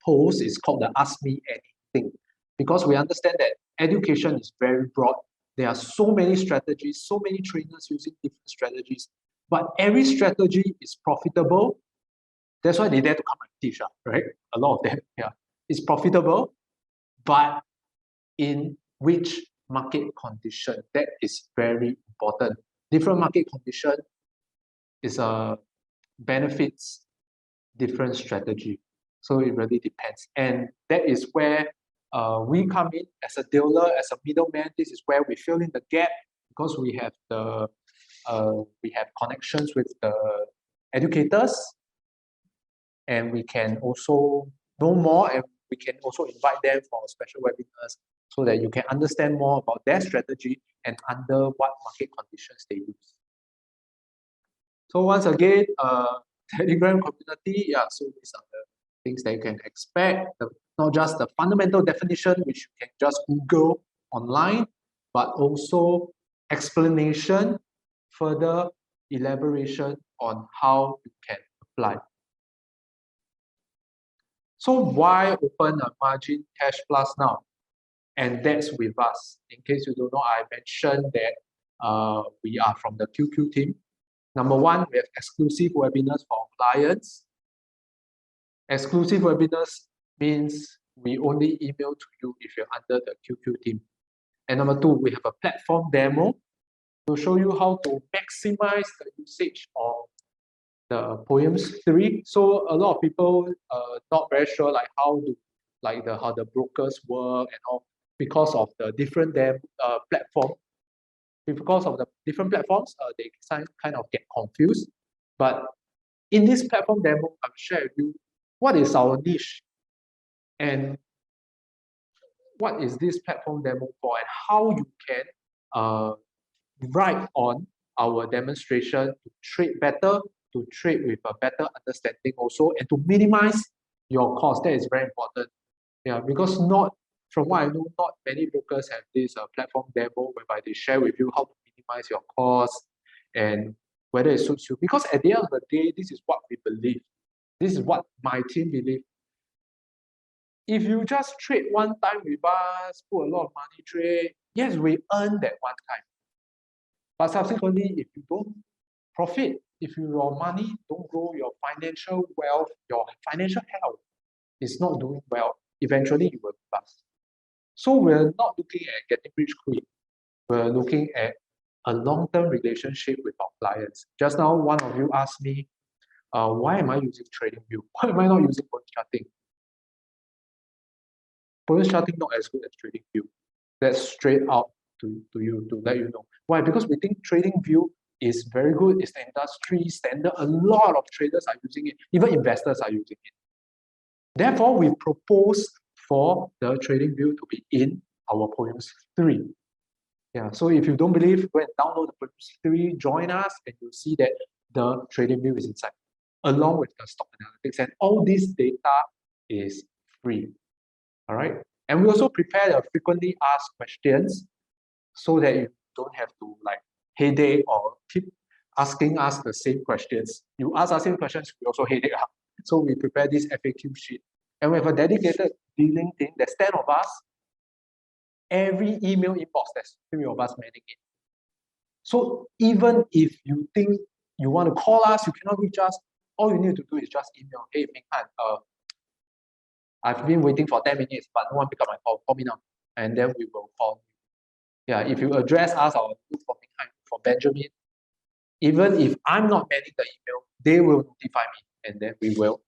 post. It's called the Ask Me Anything, because we understand that education is very broad. There are so many strategies, so many trainers using different strategies, but every strategy is profitable. That's why they dare to come and teach, right? A lot of them, yeah. It's profitable, but in which market condition? That is very important. Different market condition is benefits different strategy. So it really depends. And that is where we come in as a dealer, as a middleman. This is where we fill in the gap because we have connections with the educators, and we can also know more, and we can also invite them for special webinars so that you can understand more about their strategy and under what market conditions they use. So once again, Telegram community, yeah, so these are the things that you can expect. The not just the fundamental definition, which you can just Google online, but also explanation, further elaboration on how you can apply. So why open a margin cash plus now? And that's with us. In case you don't know, I mentioned that we are from the QQ team. Number one, we have exclusive webinars for clients. Exclusive webinars means we only email to you if you're under the QQ team. And number two, we have a platform demo to show you how to maximize the usage of the Poems 3. So a lot of people not very sure like how the brokers work and all because of the different platform. Because of the different platforms, they kind of get confused. But in this platform demo, I'll share with you what is our niche and what is this platform demo for and how you can write on our demonstration to trade better, to trade with a better understanding also, and to minimize your cost. That is very important. Yeah, because from what I know, not many brokers have this platform demo whereby they share with you how to minimize your costs and whether it suits you. Because at the end of the day, this is what we believe. This is what my team believes. If you just trade one time with us, put a lot of money trade, yes, we earn that one time. But subsequently, if you don't profit, if your money don't grow, your financial wealth, your financial health is not doing well, eventually you will bust. So we're not looking at getting rich quick. We're looking at a long-term relationship with our clients. Just now, one of you asked me, why am I using TradingView? Why am I not using bonus charting? Bonus charting not as good as TradingView. That's straight out to you, to let you know. Why? Because we think TradingView is very good. It's the industry standard. A lot of traders are using it. Even investors are using it. Therefore, we propose for the TradingView to be in our Poems 3. Yeah, so if you don't believe, go and download the Poems 3, join us, and you'll see that the TradingView is inside, along with the stock analytics. And all this data is free. All right. And we also prepare the frequently asked questions so that you don't have to like headache or keep asking us the same questions. You ask us same questions, we also headache. So we prepare this FAQ sheet. And we have a dedicated dealing team. There's 10 of us. Every email inbox, there's 3 of us managing it. So even if you think you want to call us, you cannot reach us, all you need to do is just email, hey, Minghan, I've been waiting for 10 minutes, but no one pick up my call. Call me now. And then we will call you. Yeah, if you address us or look for Minghan, for Benjamin, even if I'm not managing the email, they will notify me and then we will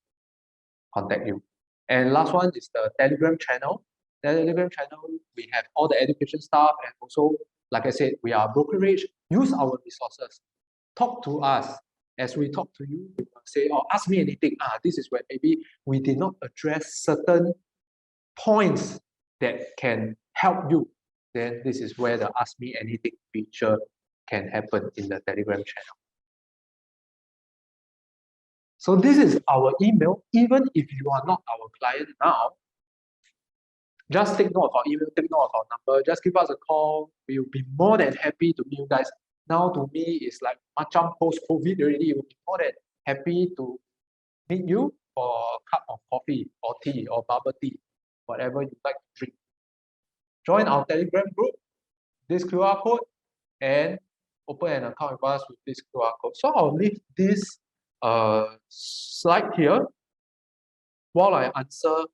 contact you. And last one is the Telegram channel. The Telegram channel, we have all the education stuff and also, like I said, we are a brokerage. Use our resources. Talk to us. As we talk to you, you will say, oh, ask me anything. This is where maybe we did not address certain points that can help you. Then this is where the Ask Me Anything feature can happen in the Telegram channel. So this is our email. Even if you are not our client now, just take note of our email, take note of our number, just give us a call. We will be more than happy to meet you guys. Now to me, it's like macam post-COVID already. We'll be more than happy to meet you for a cup of coffee or tea or bubble tea, whatever you like to drink. Join our Telegram group, this QR code, and open an account with us with this QR code. So I'll leave this slide here while I answer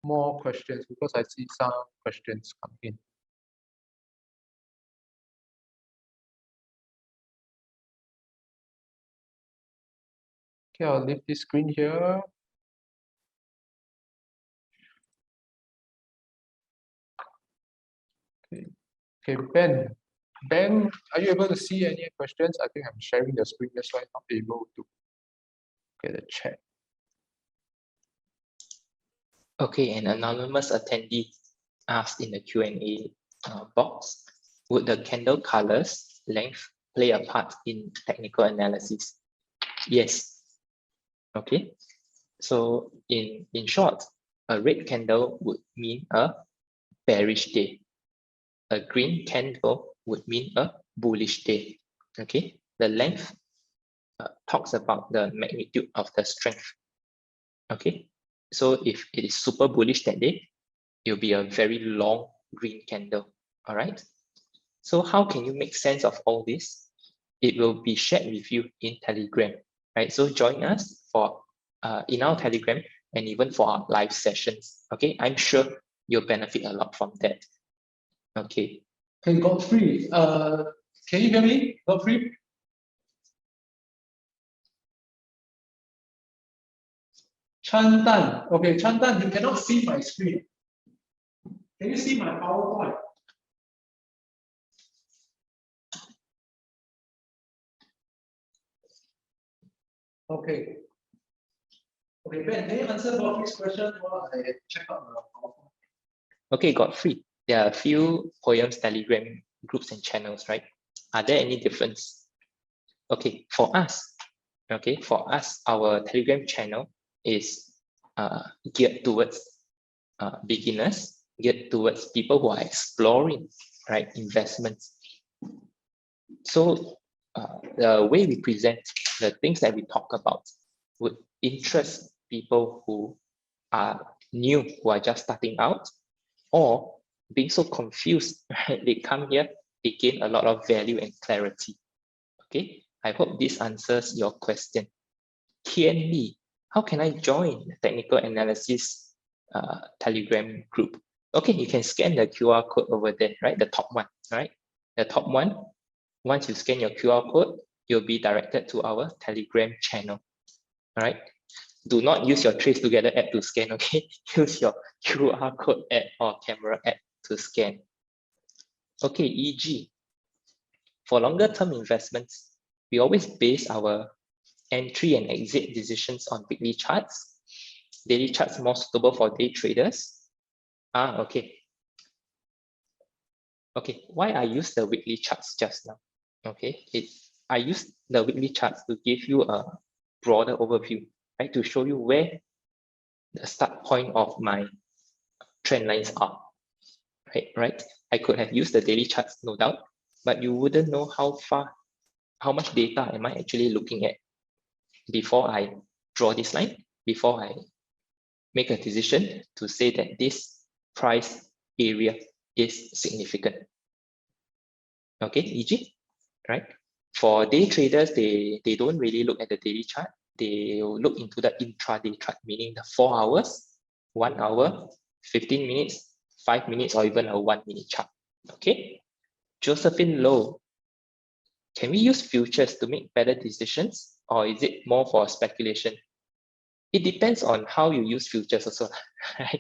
more questions because I see some questions coming in. Okay, I'll leave this screen here. Okay, Ben, are you able to see any questions? I think I'm sharing the screen, that's why I'm not able to get a chat. Okay, an anonymous attendee asked in the Q&A box, would the candle colors length play a part in technical analysis? Yes. Okay, so in short, A red candle would mean a bearish day. A green candle would mean a bullish day. Okay, the length talks about the magnitude of the strength. Okay, so if it is super bullish that day, it'll be a very long green candle. All right. So how can you make sense of all this? It will be shared with you in Telegram, right? So join us for in our Telegram and even for our live sessions. Okay, I'm sure you'll benefit a lot from that. Okay. Okay, Godfrey, can you hear me, Godfrey? Chandan, okay, Chandan, you cannot see my screen. Can you see my PowerPoint? Okay. Okay, Ben, can you answer Godfrey's question while I check out the PowerPoint? Okay, Godfrey, there are a few Poems Telegram groups and channels, right? Are there any difference? Okay, for us, our Telegram channel is geared towards beginners, geared towards people who are exploring, right, investments. So the way we present, the things that we talk about would interest people who are new, who are just starting out, or being so confused, right? They come here, they gain a lot of value and clarity. Okay, I hope this answers your question. Tian Li, how can I join the technical analysis Telegram group? Okay, you can scan the QR code over there, right? The top one, right? The top one. Once you scan your QR code, you'll be directed to our Telegram channel. All right. Do not use your Trace Together app to scan, okay? Use your QR code app or camera app to scan. Okay, EG. For longer term investments, we always base our entry and exit decisions on weekly charts. Daily charts more suitable for day traders. Okay. Okay, why I use the weekly charts just now? Okay, I use the weekly charts to give you a broader overview, right? To show you where the start point of my trend lines are, right? I could have used the daily charts, no doubt, but you wouldn't know how much data am I actually looking at before I draw this line, before I make a decision to say that this price area is significant. Okay, EG, right? For day traders, they don't really look at the daily chart. They will look into the intraday chart, meaning the 4 hours, 1 hour, 15 minutes, 5 minutes, or even a 1 minute chart. Okay. Josephine Low, can we use futures to make better decisions, or is it more for speculation? It depends on how you use futures also, right?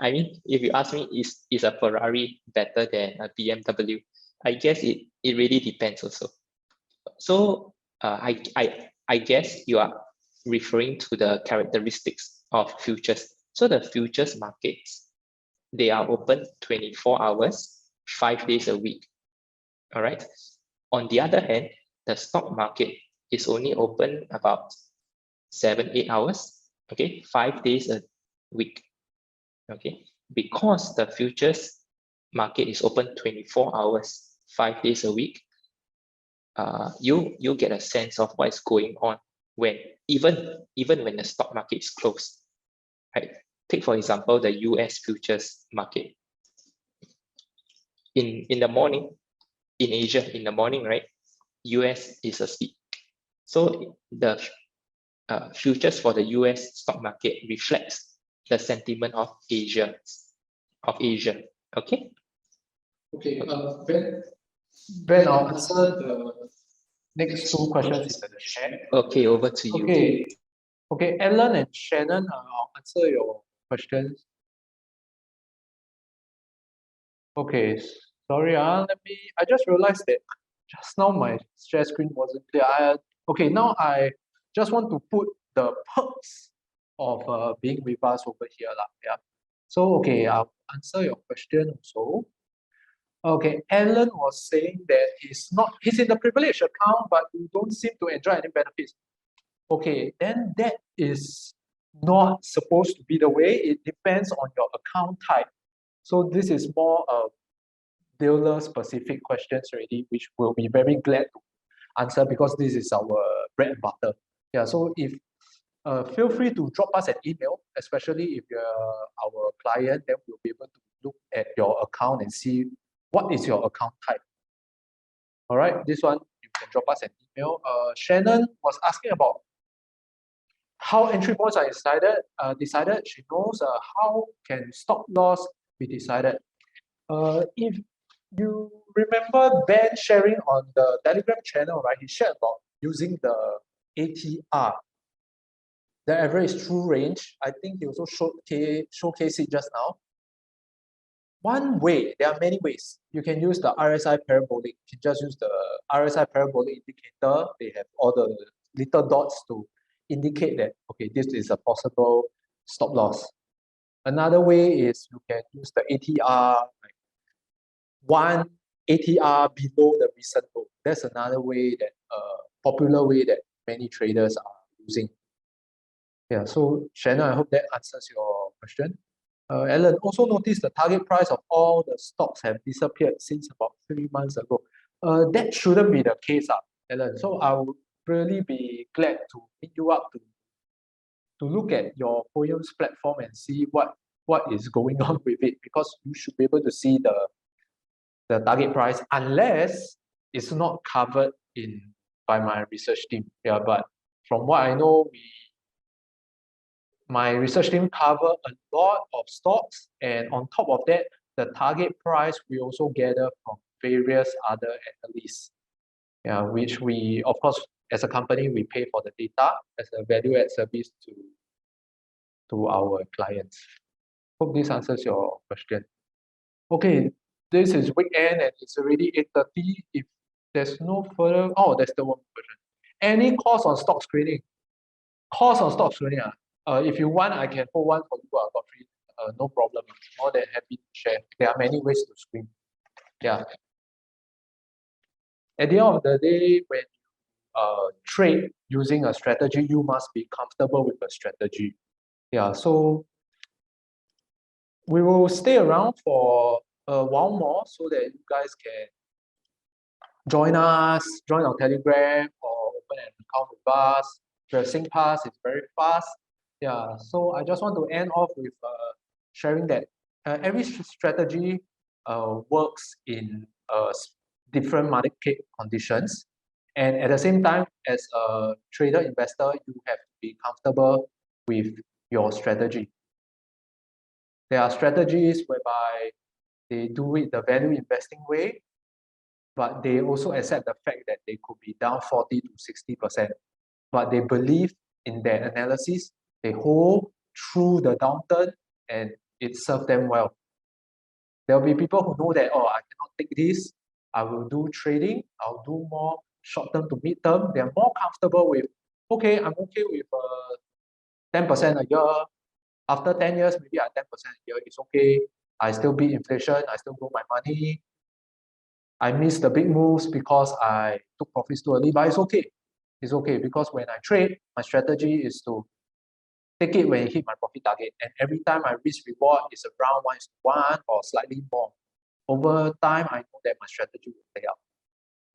I mean, if you ask me, is a Ferrari better than a BMW? I guess it really depends also. So I guess you are referring to the characteristics of futures. So the futures markets, they are open 24 hours, 5 days a week. All right. On the other hand, the stock market is only open about 7-8 hours. Okay, 5 days a week. Okay, because the futures market is open 24 hours, 5 days a week. You get a sense of what is going on when even when the stock market is closed, right? Take for example the US futures market. In the morning, in Asia in the morning, right? US is asleep, so the futures for the US stock market reflects the sentiment of Asia. Okay. Okay, Ben, I'll answer the next two questions in the chat. Okay, over to you. Okay, Alan and Shannon, I'll answer your questions. Okay, sorry, I just realized that just now my share screen wasn't clear. Okay, now I just want to put the perks of being with us over here. Yeah. So, okay, I'll answer your question also. Okay, Alan was saying that he's in the privileged account, but you don't seem to enjoy any benefits. Okay, then that is not supposed to be the way. It depends on your account type. So this is more dealer specific questions already, which we'll be very glad to answer because this is our bread and butter. Yeah, so if feel free to drop us an email, especially if you're our client, then we'll be able to look at your account and see what is your account type. All right, this one, you can drop us an email. Shannon was asking about how entry points are decided. She knows how can stop loss be decided. If you remember Ben sharing on the Telegram channel, right? He shared about using the ATR, the average true range. I think he also showcased it just now. One way, there are many ways. You can use the RSI parabolic. You can just use the RSI parabolic indicator. They have all the little dots to indicate that, okay, this is a possible stop loss. Another way is you can use the ATR, like one ATR below the recent low. That's another way that, popular way that many traders are using. Yeah, so Shannon, I hope that answers your question. Alan, also noticed the target price of all the stocks have disappeared since about 3 months ago. That shouldn't be the case, Alan. So I would really be glad to meet you up to look at your Poems platform and see what is going on with it, because you should be able to see the target price unless it's not covered by my research team. Yeah, but from what I know, my research team cover a lot of stocks, and on top of that, the target price we also gather from various other analysts. Yeah, which we, of course, as a company, we pay for the data as a value-add service to our clients. Hope this answers your question. Okay, this is weekend and it's already 8:30. If there's no further, there's the one question. Any course on stock screening? Course on stock screening, if you want, I can hold one for you, Godfrey. No problem. More than happy to share. There are many ways to screen. Yeah. At the end of the day, when you trade using a strategy, you must be comfortable with the strategy. Yeah. So we will stay around for a while more so that you guys can join us, join our Telegram, or open an account with us. The SingPass is very fast. Yeah, so I just want to end off with sharing that every strategy works in different market conditions. And at the same time, as a trader investor, you have to be comfortable with your strategy. There are strategies whereby they do it the value investing way, but they also accept the fact that they could be down 40 to 60%. But they believe in their analysis, they hold through the downturn, and it served them well. There will be people who know that, I cannot take this, I will do trading, I'll do more short-term to mid-term. They're more comfortable with, okay, I'm okay with 10% a year. After 10 years, maybe at 10% a year, it's okay. I still beat inflation, I still grow my money. I missed the big moves because I took profits too early, but it's okay. It's okay because when I trade, my strategy is to take it when it hit my profit target. And every time my risk reward is around 1:1 or slightly more. Over time, I know that my strategy will play out.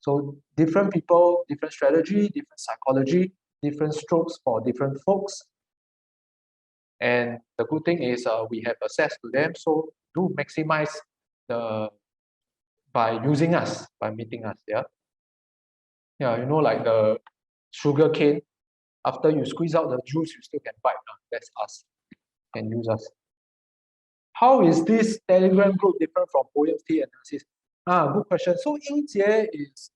So different people, different strategy, different psychology, different strokes for different folks. And the good thing is we have access to them. So do maximize by using us, by meeting us. Yeah. Yeah, like the sugar cane. After you squeeze out the juice, you still can bite. That's us. Can use us. How is this Telegram group different from Poems T analysis? Good question. So Yingjie is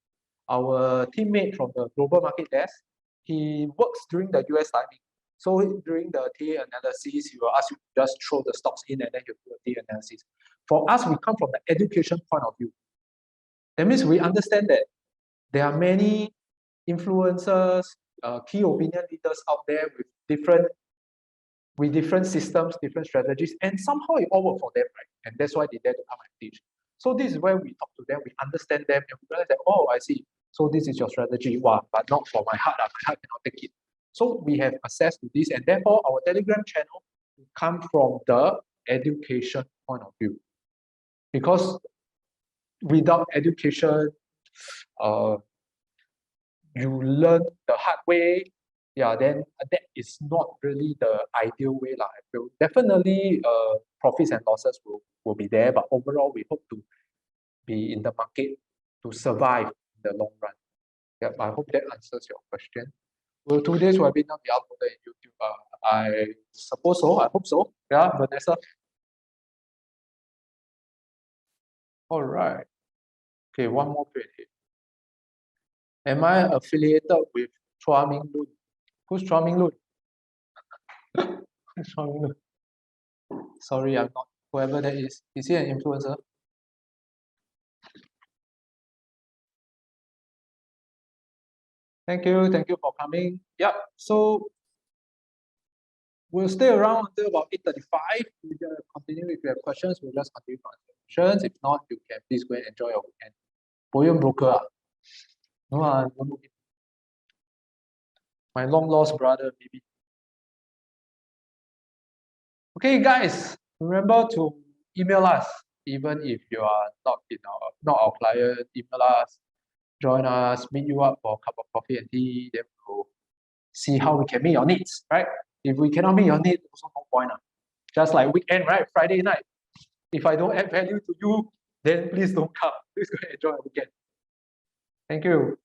our teammate from the global market desk. He works during the US timing. So during the TA analysis, he will ask you to just throw the stocks in and then you do a TA analysis. For us, we come from the education point of view. That means we understand that there are many influencers, key opinion leaders out there with different systems, different strategies, and somehow it all worked for them, right? And that's why they dare to come and teach. So this is where we talk to them, we understand them, and we realize that, I see. So this is your strategy. Wow, but not for my heart. My heart cannot take it. So we have access to this, and therefore our Telegram channel come from the education point of view. Because without education, you learn the hard way, yeah, then that is not really the ideal way. I feel definitely profits and losses will be there, but overall we hope to be in the market to survive in the long run. Yep, I hope that answers your question. Will today's webinar be uploaded in YouTube? I suppose so. I hope so. Yeah, Vanessa. All right. Okay, one more question. Am I affiliated with Chua Minghan? Who's Chua Minghan? Who's Chua Minghan? Sorry, I'm not. Whoever that is he an influencer? Thank you for coming. Yeah, so we'll stay around until about 8:35. We can continue if you have questions. We'll just continue to answer questions. If not, you can please go and enjoy your weekend. Bullion broker. No, don't look it. My long lost brother, maybe. Okay, guys, remember to email us. Even if you are not our client, email us, join us, meet you up for a cup of coffee and tea. Then we'll see how we can meet your needs, right? If we cannot meet your needs, also no point. Just like weekend, right? Friday night. If I don't add value to you, then please don't come. Please go and enjoy the weekend. Thank you.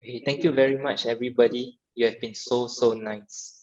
Hey, thank you very much, everybody. You have been so nice.